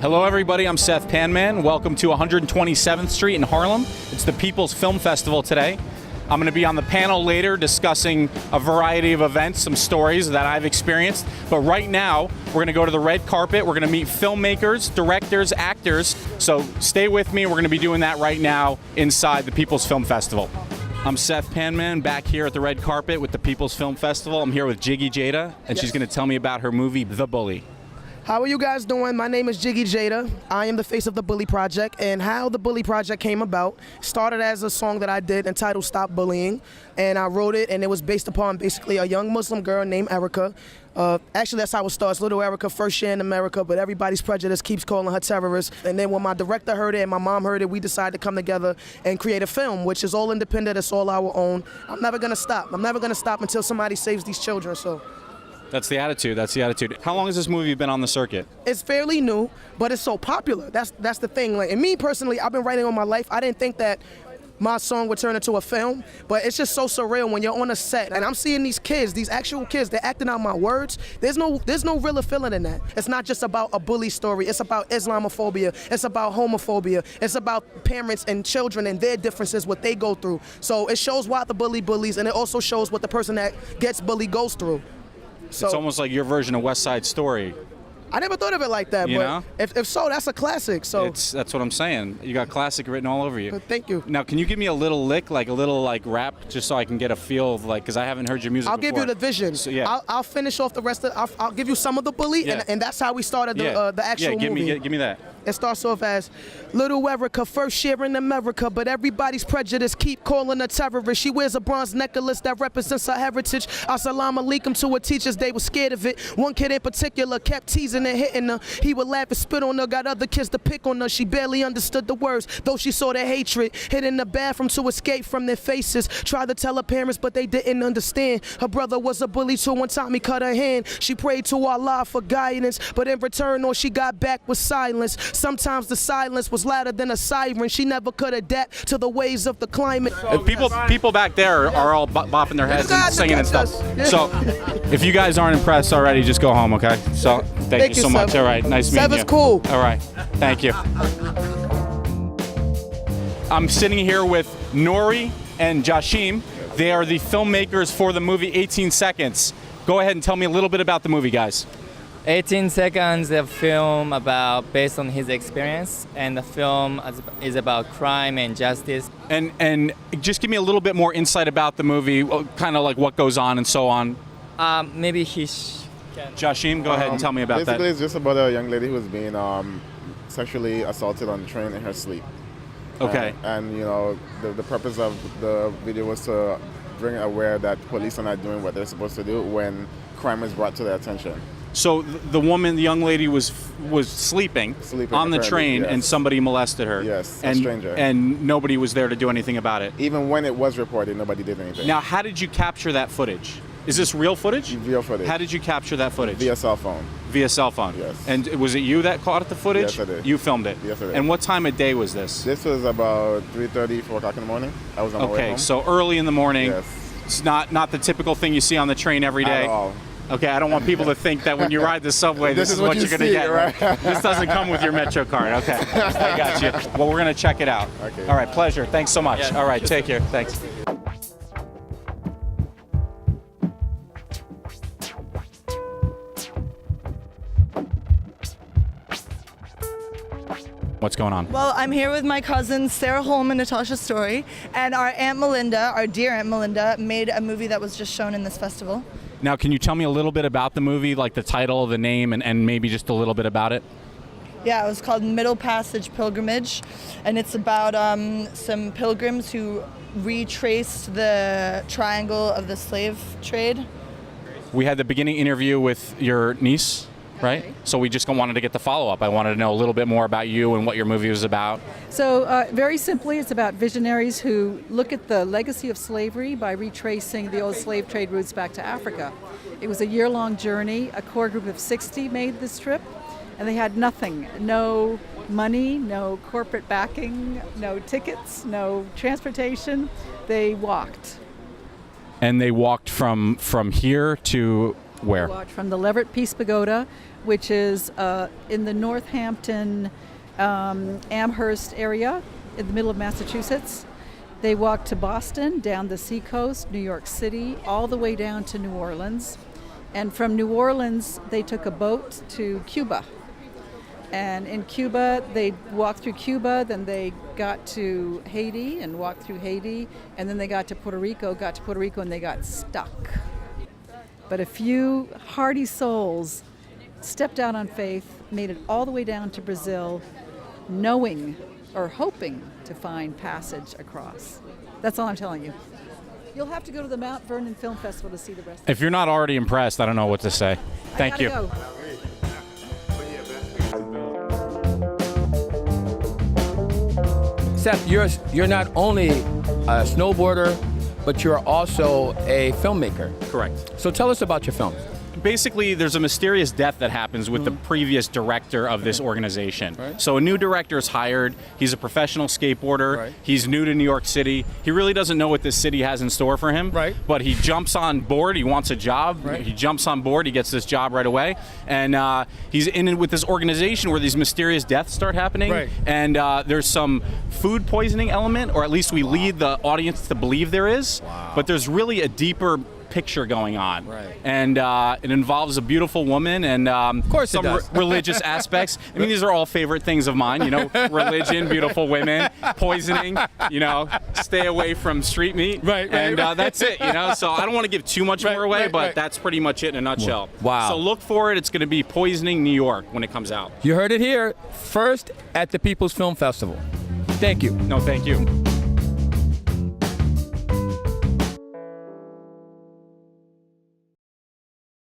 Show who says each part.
Speaker 1: Hello everybody, I'm Seth Panman. Welcome to 127th Street in Harlem. It's the People's Film Festival today. I'm going to be on the panel later discussing a variety of events, some stories that I've experienced. But right now, we're going to go to the red carpet. We're going to meet filmmakers, directors, actors. So stay with me. We're going to be doing that right now inside the People's Film Festival. I'm Seth Panman, back here at the red carpet with the People's Film Festival. I'm here with Jiggy Jada, and she's going to tell me about her movie, The Bully.
Speaker 2: How are you guys doing? My name is Jiggy Jada. I am the face of the Bully Project, and how the Bully Project came about started as a song that I did entitled Stop Bullying, and I wrote it, and it was based upon basically a young Muslim girl named Erica. Actually, that's how it starts. Little Erica, first year in America, but everybody's prejudice keeps calling her terrorist. And then when my director heard it and my mom heard it, we decided to come together and create a film, which is all independent, it's all our own. I'm never gonna stop. I'm never gonna stop until somebody saves these children, so.
Speaker 1: That's the attitude. That's the attitude. How long has this movie been on the circuit?
Speaker 2: It's fairly new, but it's so popular. That's the thing. Like, and me personally, I've been writing all my life. I didn't think that my song would turn into a film, but it's just so surreal when you're on a set and I'm seeing these kids, these actual kids, they're acting out my words. There's no real feeling in that. It's not just about a bully story. It's about Islamophobia. It's about homophobia. It's about parents and children and their differences, what they go through. So it shows why the bully bullies, and it also shows what the person that gets bullied goes through. So,
Speaker 1: it's almost like your version of West Side Story.
Speaker 2: I never thought of it like that,
Speaker 1: you
Speaker 2: but
Speaker 1: know?
Speaker 2: If so, that's a classic. So
Speaker 1: that's what I'm saying. You got classic written all over you.
Speaker 2: Thank you.
Speaker 1: Now, can you give me a little lick, like a little rap, just so I can get a feel of because I haven't heard your music
Speaker 2: I'll
Speaker 1: before.
Speaker 2: give you the vision.
Speaker 1: So, yeah.
Speaker 2: I'll finish off the rest of. I'll give you some of the bully,
Speaker 1: yeah.
Speaker 2: and that's how we started the actual movie.
Speaker 1: Give me that.
Speaker 2: It starts off as Little Erica, first year in America, but everybody's prejudice keep calling her terrorist. She wears a bronze necklace that represents her heritage. Assalamu alaikum to her teachers, they were scared of it. One kid in particular kept teasing and hitting her. He would laugh and spit on her, got other kids to pick on her. She barely understood the words, though she saw their hatred. Hid in the bathroom to escape from their faces. Tried to tell her parents, but they didn't understand. Her brother was a bully too. One time he cut her hand. She prayed to Allah for guidance, but in return all she got back was silence. Sometimes the silence was louder than a siren. She never could adapt to the ways of the climate.
Speaker 1: People back there are all bopping their heads and singing and stuff. So if you guys aren't impressed already, just go home, okay? So thank you so much. All right, nice meeting you.
Speaker 2: Seth is cool.
Speaker 1: All right, thank you. I'm sitting here with Nori and Jashim. They are the filmmakers for the movie 18 Seconds. Go ahead and tell me a little bit about the movie, guys.
Speaker 3: 18 Seconds, a film based on his experience, and the film is about crime and justice.
Speaker 1: And just give me a little bit more insight about the movie, kind of like what goes on and so on.
Speaker 3: Maybe
Speaker 1: Jashim, go ahead and tell me about that.
Speaker 4: Basically, it's just about a young lady who was being sexually assaulted on the train in her sleep.
Speaker 1: Okay.
Speaker 4: And you know, the purpose of the video was to bring aware that police are not doing what they're supposed to do when crime is brought to their attention.
Speaker 1: So the young lady was sleeping on the train,
Speaker 4: yes.
Speaker 1: And somebody molested her.
Speaker 4: Yes,
Speaker 1: a
Speaker 4: stranger.
Speaker 1: And nobody was there to do anything about it.
Speaker 4: Even when it was reported, nobody did anything.
Speaker 1: Now, how did you capture that footage? Is this real footage?
Speaker 4: Real footage.
Speaker 1: How did you capture that footage?
Speaker 4: Via cell phone.
Speaker 1: Via cell phone?
Speaker 4: Yes.
Speaker 1: And was it you that caught the footage?
Speaker 4: Yes, I did.
Speaker 1: You filmed it?
Speaker 4: Yes, I did.
Speaker 1: And what time of day was this?
Speaker 4: This was about 3:30, 4 o'clock in the morning. I was on my way home.
Speaker 1: Okay, so early in the morning.
Speaker 4: Yes.
Speaker 1: It's not the typical thing you see on the train every day.
Speaker 4: At all.
Speaker 1: Okay, I don't want people to think that when you ride the subway, this is what you're going to get.
Speaker 4: Right?
Speaker 1: This doesn't come with your Metro card. Okay, I got you. Well, we're going to check it out.
Speaker 4: Okay.
Speaker 1: All right, pleasure. Thanks so much.
Speaker 3: Yeah.
Speaker 1: All right, take care. Thanks. What's going on?
Speaker 5: Well, I'm here with my cousins Sarah Holm and Natasha Story, and our Aunt Melinda, our dear Aunt Melinda, made a movie that was just shown in this festival.
Speaker 1: Now, can you tell me a little bit about the movie, like the title, the name, and maybe just a little bit about it?
Speaker 5: Yeah, it was called Middle Passage Pilgrimage, and it's about some pilgrims who retraced the triangle of the slave trade.
Speaker 1: We had the beginning interview with your niece, right?
Speaker 5: Okay.
Speaker 1: So we just wanted to get the follow-up. I wanted to know a little bit more about you and what your movie was about.
Speaker 6: So very simply, it's about visionaries who look at the legacy of slavery by retracing the old slave trade routes back to Africa. It was a year-long journey. A core group of 60 made this trip, and they had nothing. No money, no corporate backing, no tickets, no transportation. They walked.
Speaker 1: And they walked from here to Where?
Speaker 6: We walked from the Leverett Peace Pagoda, which is in the Northampton, Amherst area in the middle of Massachusetts. They walked to Boston, down the seacoast, New York City, all the way down to New Orleans. And from New Orleans, they took a boat to Cuba. And in Cuba, they walked through Cuba, then they got to Haiti and walked through Haiti, and then they got to Puerto Rico, and they got stuck. But a few hardy souls stepped out on faith, made it all the way down to Brazil, knowing or hoping to find passage across. That's all I'm telling you. You'll have to go to the Mount Vernon Film Festival to see the rest of it.
Speaker 1: If you're not already impressed, I don't know what to say. Thank you.
Speaker 6: Go.
Speaker 7: Seth, you're not only a snowboarder, but you're also a filmmaker.
Speaker 1: Correct.
Speaker 7: So tell us about your film.
Speaker 1: Basically, there's a mysterious death that happens with the previous director of this organization.
Speaker 7: Right.
Speaker 1: So a new director is hired. He's a professional skateboarder.
Speaker 7: Right.
Speaker 1: He's new to New York City. He really doesn't know what this city has in store for him.
Speaker 7: Right.
Speaker 1: But he jumps on board. He wants a job.
Speaker 7: Right.
Speaker 1: He jumps on board. He gets this job right away. And he's in with this organization where these mysterious deaths start happening.
Speaker 7: Right.
Speaker 1: And there's some food poisoning element, or at least we lead the audience to believe there is.
Speaker 7: Wow.
Speaker 1: But there's really a deeper picture going on.
Speaker 7: Right.
Speaker 1: And it involves a beautiful woman and
Speaker 7: of course
Speaker 1: some
Speaker 7: it does.
Speaker 1: religious aspects. I mean, these are all favorite things of mine, you know, religion, beautiful women, poisoning, you know, stay away from street meat.
Speaker 7: Right,
Speaker 1: and
Speaker 7: right.
Speaker 1: that's it, you know. So I don't want to give too much more away, but that's pretty much it in a nutshell.
Speaker 7: Wow.
Speaker 1: So look for it. It's going to be Poisoning New York when it comes out.
Speaker 7: You heard it here first at the People's Film Festival. Thank you.
Speaker 1: No, thank you.